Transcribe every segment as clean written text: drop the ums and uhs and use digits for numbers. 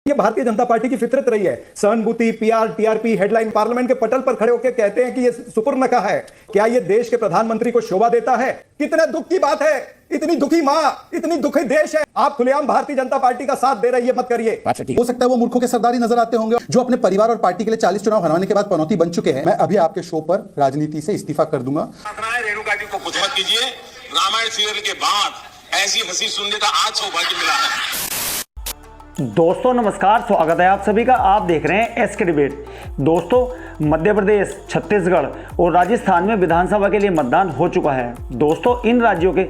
ये भारतीय जनता पार्टी की फितरत रही है। सहानुभूति, पीआर, टीआरपी, हेडलाइन पार्लियामेंट के पटल पर खड़े होकर कहते हैं कि ये सुपुर्णका है। क्या ये देश के प्रधानमंत्री को शोभा देता है? कितने दुख की बात है, इतनी दुखी मां, इतनी दुखी देश है, आप खुलेआम भारतीय जनता पार्टी का साथ दे रही है, मत करिए। हो सकता है वो मूर्खों के सरदार ही नजर आते होंगे जो अपने परिवार और पार्टी के लिए 40 चुनाव हराने के बाद पनौती बन चुके हैं। मैं अभी आपके शो पर राजनीति से इस्तीफा कर दूंगा। रेणुका जी को कुछ मत कीजिए। रामायण सीरियल के बाद ऐसी हंसी सुनने का आज सौभाग्य मिला है। दोस्तों नमस्कार, स्वागत है आप सभी का। आप देख रहे हैं एसके डिबेट। दोस्तों मध्य प्रदेश, छत्तीसगढ़ और राजस्थान में विधानसभा के लिए मतदान हो चुका है। दोस्तों इन राज्यों के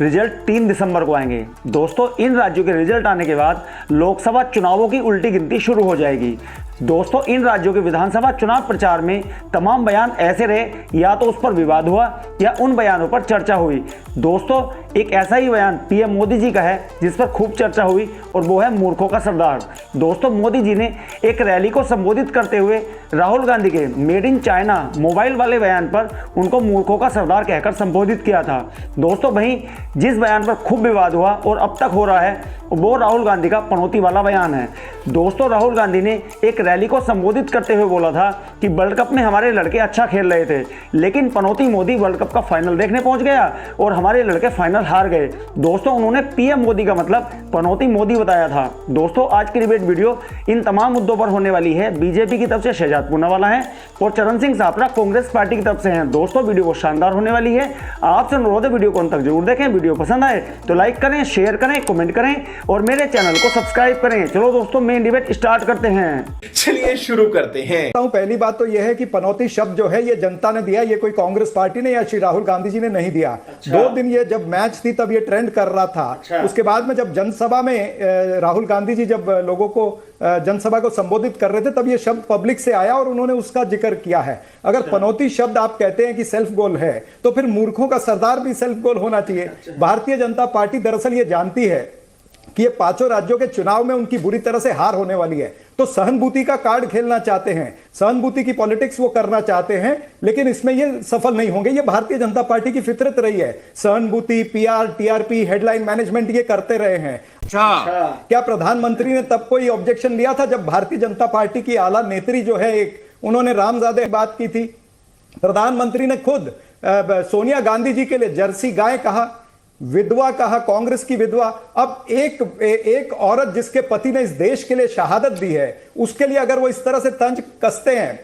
रिजल्ट 3 दिसंबर को आएंगे। दोस्तों इन राज्यों के रिजल्ट आने के बाद लोकसभा चुनावों की उल्टी गिनती शुरू हो जाएगी। दोस्तों इन राज्यों के विधानसभा चुनाव प्रचार में तमाम बयान ऐसे रहे, या तो उस पर विवाद हुआ या उन बयानों पर चर्चा हुई। दोस्तों एक ऐसा ही बयान पीएम मोदी जी का है जिस पर खूब चर्चा हुई, और वो है मूर्खों का सरदार। दोस्तों मोदी जी ने एक रैली को संबोधित करते हुए राहुल गांधी के मेड इन चाइना मोबाइल वाले बयान पर उनको मूर्खों का सरदार कहकर संबोधित किया था। दोस्तों वहीं जिस बयान पर खूब विवाद हुआ और अब तक हो रहा है वो राहुल गांधी का पनौती वाला बयान है। दोस्तों राहुल गांधी ने एक रैली को संबोधित करते हुए बोला था कि वर्ल्ड कप में हमारे लड़के अच्छा खेल रहे थे, लेकिन पनौती मोदी वर्ल्ड कप का फाइनल देखने पहुंच गया और हमारे लड़के फाइनल हार गए। दोस्तों उन्होंने पीएम मोदी का मतलब पनौती मोदी बताया था। दोस्तों आज की डिबेट वीडियो इन तमाम मुद्दों पर होने वाली है। बीजेपी की तरफ से शहजाद पूनावाला है और चरण सिंह सापरा कांग्रेस पार्टी की तरफ से हैं। दोस्तों वीडियो को शानदार होने वाली है। आपसे अनुरोध है वीडियो को अंत तक जरूर देखें। वीडियो पसंद आए तो लाइक करें, शेयर करें, कमेंट करें और मेरे चैनल को सब्सक्राइब करें। चलो दोस्तों मेन डिबेट स्टार्ट करते हैं। चलिए शुरू करते हैं। पहली बात तो यह है कि पनौती शब्द जो है ये जनता ने दिया, ये कोई कांग्रेस पार्टी ने या श्री राहुल गांधी जी ने नहीं दिया। 2 दिन ये जब मैच थी तब ये ट्रेंड कर रहा था। उसके बाद में जब जनसभा में राहुल गांधी जी जब लोगों को जनसभा को संबोधित कर रहे थे तब ये शब्द पब्लिक से आया और उन्होंने उसका जिक्र किया है। अगर पनौती शब्द आप कहते हैं कि सेल्फ गोल है तो फिर मूर्खों का सरदार भी सेल्फ गोल होना चाहिए। भारतीय जनता पार्टी दरअसल ये जानती है कि ये 5 राज्यों के चुनाव में उनकी बुरी तरह से हार होने वाली है, तो सहानुभूति का कार्ड खेलना चाहते हैं, सहानुभूति की पॉलिटिक्स वो करना चाहते हैं, लेकिन इसमें ये सफल नहीं होंगे। ये भारतीय जनता पार्टी की फितरत रही है। सहानुभूति, पीआर, टीआरपी, हेडलाइन मैनेजमेंट ये करते रहे हैं। क्या प्रधानमंत्री ने तब कोई ऑब्जेक्शन लिया था जब भारतीय जनता पार्टी की आला नेत्री जो है एक, उन्होंने रामजादे बात की थी? प्रधानमंत्री ने खुद सोनिया गांधी जी के लिए जर्सी गाय कहा, विधवा कहा, कांग्रेस की विधवा। अब एक औरत जिसके पति ने इस देश के लिए शहादत दी है उसके लिए अगर वो इस तरह से तंज कसते हैं,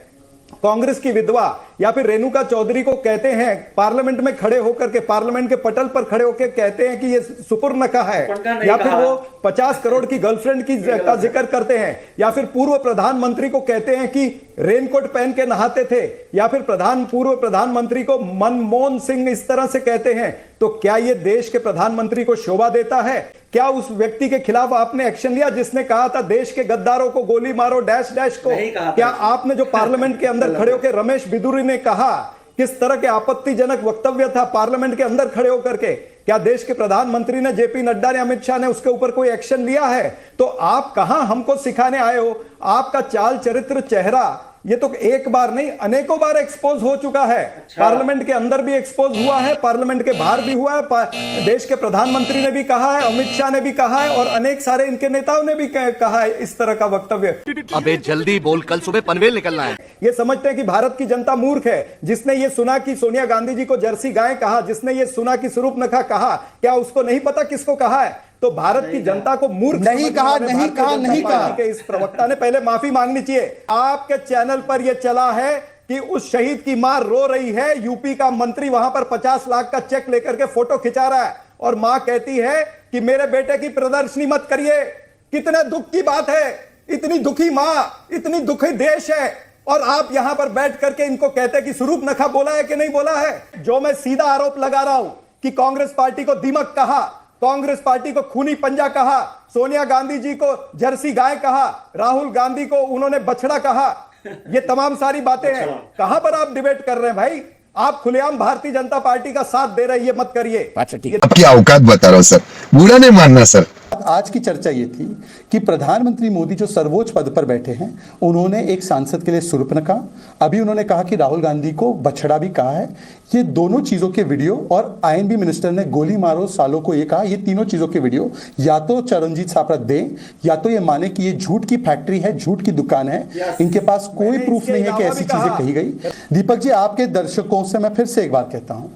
कांग्रेस की विधवा या फिर रेणुका चौधरी को कहते हैं पार्लियामेंट में खड़े होकर के, पार्लियामेंट के पटल पर खड़े होकर कहते हैं कि ये सुपुर्णका है, या फिर वो 50 करोड़ की गर्लफ्रेंड का जिक्र करते हैं, या फिर पूर्व प्रधानमंत्री को कहते हैं कि रेनकोट पहन के नहाते थे, या फिर पूर्व प्रधानमंत्री को मनमोहन सिंह इस तरह से कहते हैं, तो क्या ये देश के प्रधानमंत्री को शोभा देता है? क्या उस व्यक्ति के खिलाफ आपने एक्शन लिया जिसने कहा था देश के गद्दारों को गोली मारो डैश डैश को? क्या आपने जो पार्लियामेंट के अंदर खड़े होकर रमेश बिदुरी ने कहा, किस तरह के आपत्तिजनक वक्तव्य था पार्लियामेंट के अंदर खड़े होकर के, क्या देश के प्रधानमंत्री ने, जेपी नड्डा ने, अमित शाह ने उसके ऊपर कोई एक्शन लिया है? तो आप कहां हमको सिखाने आए हो? आपका चाल चरित्र चेहरा ये तो एक बार नहीं अनेकों बार एक्सपोज हो चुका है। पार्लियामेंट के अंदर भी एक्सपोज हुआ है, पार्लियामेंट के बाहर भी हुआ है, देश के प्रधानमंत्री ने भी कहा है, अमित शाह ने भी कहा है और अनेक सारे इनके नेताओं ने भी कहा है इस तरह का वक्तव्य। अबे जल्दी बोल, कल सुबह पनवेल निकलना है। ये समझते हैं कि भारत की जनता मूर्ख है। जिसने ये सुना कि सोनिया गांधी जी को जर्सी गाय कहा, जिसने ये सुना कि सुरूपनखा कहा, क्या उसको नहीं पता किसको कहा है? तो भारत की जनता को मूर्ख नहीं कहा। इस प्रवक्ता ने पहले माफी मांगनी चाहिए। आपके चैनल पर यह चला है कि उस शहीद की मां रो रही है, यूपी का मंत्री वहां पर 50 लाख का चेक लेकर के फोटो खिंचा रहा है और मां कहती है कि मेरे बेटे की प्रदर्शनी मत करिए। कितने दुख की बात है, इतनी दुखी मां, इतनी दुखी देश है, और आप यहां पर बैठ करके इनको कहते हैं कि सुरूपनखा बोला है कि नहीं बोला है। जो मैं सीधा आरोप लगा रहा हूं कि कांग्रेस पार्टी को दीमक कहा, कांग्रेस पार्टी को खूनी पंजा कहा, सोनिया गांधी जी को जर्सी गाय कहा, राहुल गांधी को उन्होंने बछड़ा कहा, ये तमाम सारी बातें हैं। कहां पर आप डिबेट कर रहे हैं भाई? आप खुलेआम भारतीय जनता पार्टी का साथ दे रहे हैं, ये मत करिए। अब क्या औकात बता रहा हूं सर, बुरा नहीं मानना सर। आज की चर्चा ये थी कि प्रधानमंत्री मोदी जो सर्वोच्च पद पर बैठे हैं, उन्होंने एक सांसद के लिए शूर्पणखा, अभी उन्होंने कहा कि राहुल गांधी को बछड़ा भी कहा है। ये दोनों चीजों के वीडियो, और आईएनबी मिनिस्टर ने गोली मारो सालों को ये कहा, ये तीनों चीजों के वीडियो या तो चरणजीत सापरा दें, या तो ये माने कि ये झूठ की फैक्ट्री है, झूठ की दुकान है, इनके पास कोई प्रूफ नहीं है कि ऐसी चीजें कही गई। दीपक जी, आपके दर्शकों से मैं फिर से एक बार कहता हूं,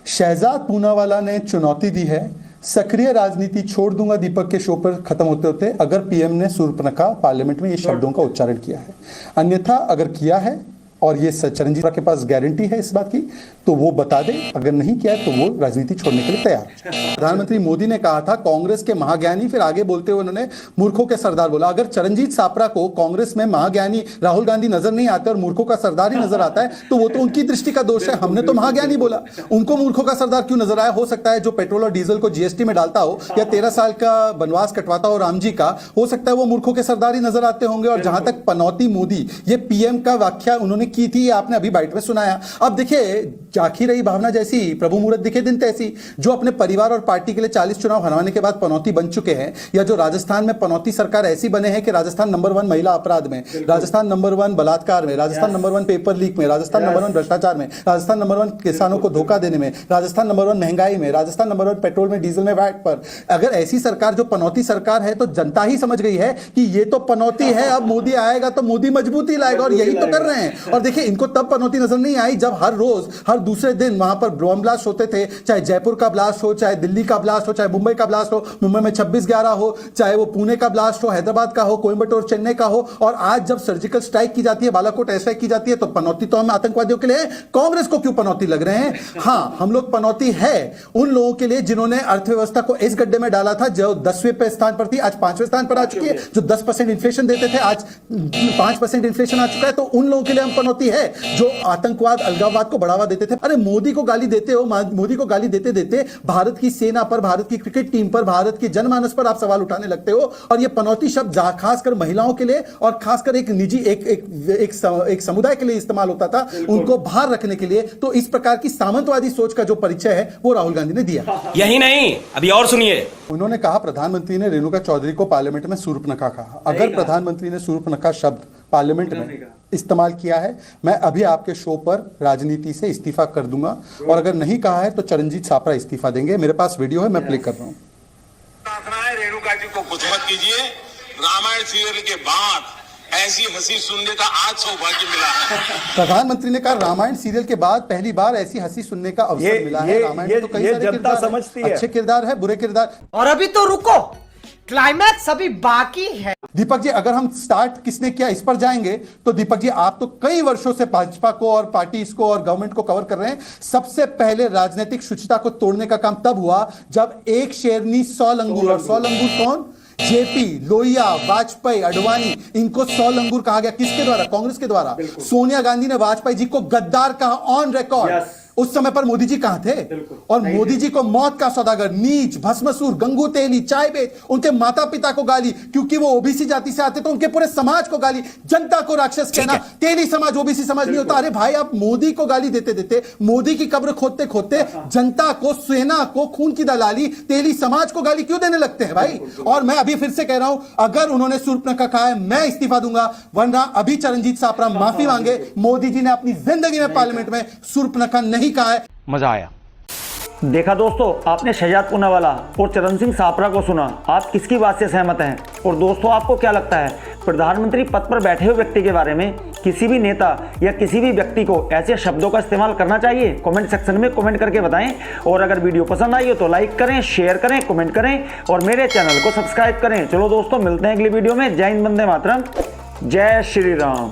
शहजाद पूनावाला ने चुनौती दी है, सक्रिय राजनीति छोड़ दूंगा दीपक के शो पर खत्म होते होते, अगर पीएम ने शूर्पणखा पार्लियामेंट में ये शब्दों का उच्चारण किया है। अन्यथा अगर किया है, और ये चरणजीत के पास गारंटी है इस बात की, तो वो बता दे, अगर नहीं किया है तो वो राजनीति छोड़ने के लिए तैयार है। प्रधानमंत्री मोदी ने कहा था कांग्रेस के महाज्ञानी, फिर आगे बोलते हुए उन्होंने मूर्खों के सरदार बोला। अगर चरणजीत सापरा को कांग्रेस में महाज्ञानी राहुल गांधी नजर नहीं आते और मूर्खों का सरदार ही नजर आता है, तो वो तो उनकी दृष्टि का दोष है। हमने तो महाज्ञानी बोला, उनको मूर्खों का सरदार क्यों नजर आया? हो सकता है जो पेट्रोल और डीजल को जीएसटी में डालता हो या 13 साल का वनवास कटवाता हो राम जी का, हो सकता है वो मूर्खों के सरदार ही नजर आते होंगे। और जहां तक पनौती मोदी, ये पीएम का व्याख्या उन्होंने की थी, आपने अभी बाइट में सुनाया। अब देखिए, जाखी रही भावना जैसी, प्रभु मुहूर्त दिखे दिन तैसी। जो अपने परिवार और पार्टी के लिए 40 चुनाव हरवाने के बाद पनौती बन चुके हैं, या जो राजस्थान में पनौती सरकार ऐसी बने हैं कि राजस्थान नंबर 1 महिला अपराध में, राजस्थान नंबर 1 बलात्कार में, राजस्थान नंबर 1 पेपर लीक में, राजस्थान नंबर 1 भ्रष्टाचार में, राजस्थान नंबर 1 किसानों को धोखा देने में, राजस्थान नंबर 1 महंगाई में, राजस्थान नंबर 1 पेट्रोल में, डीजल में वैट पर। अगर ऐसी सरकार जो पनौती सरकार है, तो जनता ही समझ गई है कि ये तो पनौती है, अब मोदी आएगा तो मोदी मजबूती लाएगा, और यही तो कर रहे हैं। और देखिए, इनको तब पनौती नजर नहीं आई जब हर रोज हर दूसरे दिन वहां पर बम ब्लास्ट होते थे, चाहे जयपुर का ब्लास्ट हो, चाहे दिल्ली का ब्लास्ट हो, चाहे मुंबई का ब्लास्ट हो, मुंबई में 26/11 हो, चाहे वो पुणे का ब्लास्ट हो, हैदराबाद का हो, कोयंबटूर चेन्नई का हो, और आज जब सर्जिकल स्ट्राइक की जाती है, बालाकोट एयर स्ट्राइक की जाती है, तो पनौती तो हम आतंकवादियों के लिए, कांग्रेस को क्यों पनौती लग रहे हैं? हाँ, हम लोग पनौती है उन लोगों के लिए जिन्होंने अर्थव्यवस्था को इस गड्ढे में डाला था, जो 10वें पे स्थान पर थी, आज 5वें स्थान पर आ चुकी है। जो 10% इन्फ्लेशन देते थे, आज 5% इन्फ्लेशन आ चुका है। तो उन लोगों के लिए हम पनौती है जो आतंकवाद, अलगाववाद को बढ़ावा देते थे। अरे मोदी को गाली देते हो, मोदी को गाली देते देते भारत की सेना पर, भारत की क्रिकेट टीम पर, भारत के जनमानस पर आप सवाल उठाने लगते हो। और ये पनौती शब्द खासकर महिलाओं के लिए और खासकर एक निजी एक समुदाय के लिए इस्तेमाल होता था, उनको बाहर रखने के लिए। तो इस प्रकार की सामंतवादी सोच का जो परिचय है वो राहुल गांधी ने दिया। यही नहीं, अभी और सुनिए। उन्होंने कहा प्रधानमंत्री ने रेणुका चौधरी को पार्लियामेंट में शूर्पणखा कहा। अगर प्रधानमंत्री ने शूर्पणखा शब्द पार्लियामेंट में इस्तेमाल किया है, मैं अभी आपके शो पर राजनीति से इस्तीफा कर दूंगा, और अगर नहीं कहा है तो चरणजीत सापरा इस्तीफा देंगे। मेरे पास वीडियो है, मैं प्ले कर रहा हूं। रेणुका जी को कुछ मत कीजिए, रामायण सीरियल के बाद ऐसी हंसी सुनने का आज सौभाग्य मिला है। प्रधानमंत्री ने कहा रामायण सीरियल के बाद पहली बार ऐसी हंसी सुनने का अवसर मिला है। रामायण में तो कई सारे जनता किरदार समझती है, अच्छे किरदार है, बुरे किरदार। और अभी तो रुको, क्लाइमैक्स अभी बाकी है। दीपक जी, अगर हम स्टार्ट किसने किया इस पर जाएंगे, तो दीपक जी, आप तो कई वर्षों से भाजपा को और पार्टीज को और गवर्नमेंट को कवर कर रहे हैं। सबसे पहले राजनीतिक शुचिता को तोड़ने का काम तब हुआ जब एक शेरनी 100 लंगूर, और 100 लंगूर कौन? जेपी, लोहिया, वाजपेयी, अडवाणी, इनको 100 लंगूर कहा गया। किसके द्वारा? कांग्रेस के द्वारा। सोनिया गांधी ने वाजपेयी जी को गद्दार कहा ऑन रिकॉर्ड। उस समय पर मोदी जी कहां थे? और मोदी जी को मौत का सौदागर, नीच, भस्मासुर, गंगू तेली, चाय बेच, उनके माता पिता को गाली, क्योंकि वो ओबीसी जाति से आते तो उनके पूरे समाज को गाली, जनता को राक्षस कहना। तेली समाज ओबीसी समाज नहीं होता। अरे भाई, आप मोदी को गाली देते देते, मोदी की कब्र खोदते खोदते जनता को, सेना को खून की दलाली, तेली समाज को गाली क्यों देने लगते हैं भाई? और मैं अभी फिर से कह रहा हूं, अगर उन्होंने शूर्पणखा कहा है, मैं इस्तीफा दूंगा, वरना अभी चरणजीत सापरा माफी मांगे। मोदी जी ने अपनी जिंदगी में पार्लियामेंट में शूर्पणखा नहीं कहा है। मजा आया। देखा दोस्तों, आपने शहजाद पूनावाला और चरण सिंह सापरा को सुना। आप किसकी बात से सहमत हैं? और दोस्तों, आपको क्या लगता है, प्रधानमंत्री पद पर बैठे हुए व्यक्ति के बारे में किसी भी नेता या किसी भी व्यक्ति को ऐसे शब्दों का इस्तेमाल करना चाहिए? कमेंट सेक्शन में कमेंट करके बताएं। और अगर वीडियो पसंद आई हो तो लाइक करें, शेयर करें, कमेंट करें और मेरे चैनल को सब्सक्राइब करें। चलो दोस्तों, मिलते हैं अगली वीडियो में। जय हिंद, वंदे मातरम, जय श्री राम।